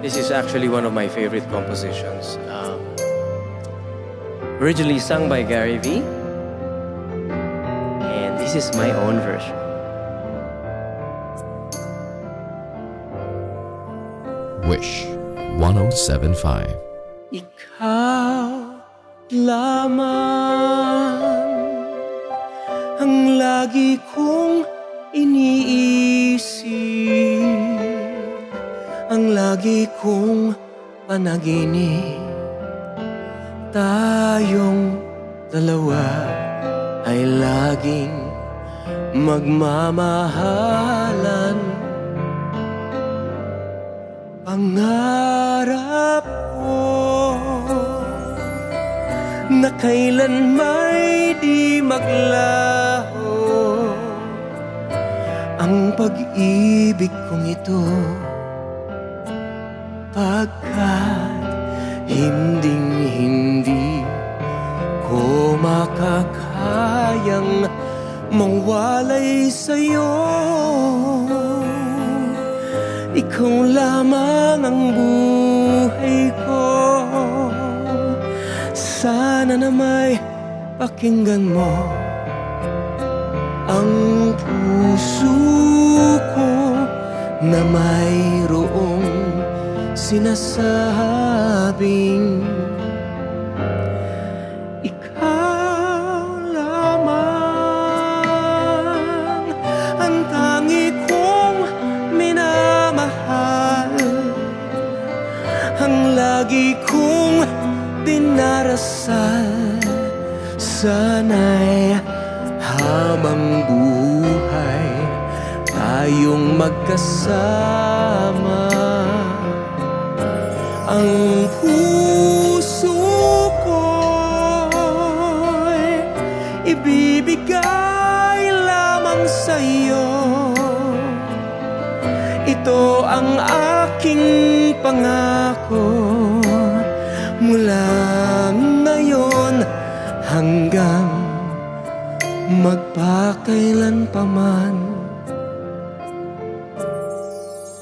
This is actually one of my favorite compositions. Originally sung by Gary V. And this is my own version. Wish 107.5. Ikaw lamang ang lagi kong iniisip, ang lagi kong panaginip. Tayong dalawa ay laging magmamahalan. Pangarap ko na kailan may di maglaho ang pag-ibig kong ito, pagkat hinding-hindi ko makakayang mawalay sa'yo. Ikaw lamang ang buhay ko. Sana na may pakinggan mo ang puso ko na mayroong sinasabing ikaw lamang ang tangi kong minamahal, ang lagi kong dinarasal. Sana'y habang buhay tayong magkasama. Ang puso ko'y ibibigay lamang sa'yo. Ito ang aking pangako mula ngayon hanggang magpakailan pa man.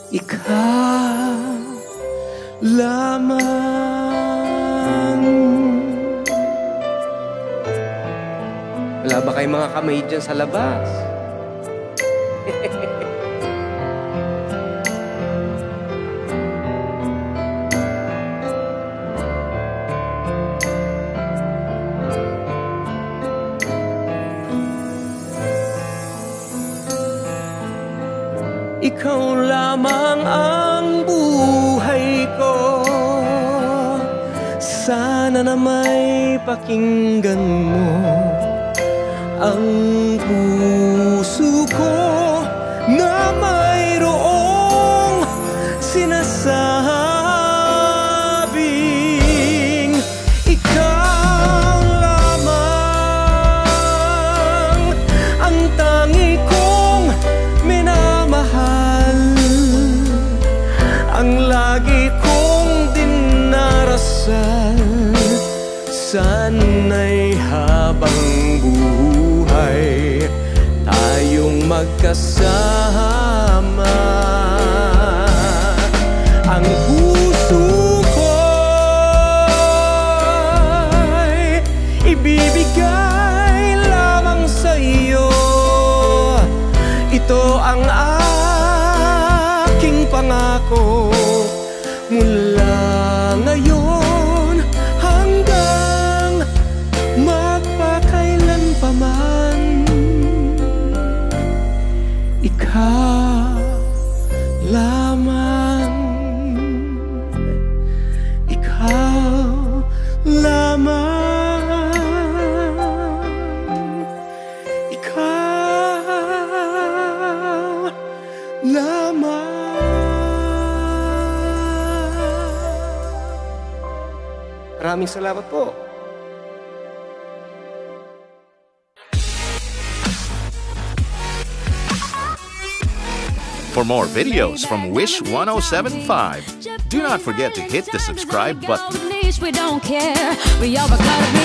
Ikaw lamang. Wala ba kayong mga kamay dyan sa labas? Ikaw lamang ang buhay ko. Sana na may pakinggan mo ang puso ko na mayroong sinasabing ikaw lamang ang tangi kong minamahal, ang lagi kong dinarasal. Sana'y habang buhay tayong magkasama. Ang puso ko'y ibibigay lamang sa'yo. Ito ang aking pangako mula ngayon hanggang magpakailan pa man. Ikaw lamang, ikaw lamang, ikaw lamang. Maraming salamat po. For more videos from Wish 107.5, do not forget to hit the subscribe button. We don't care. We all got to be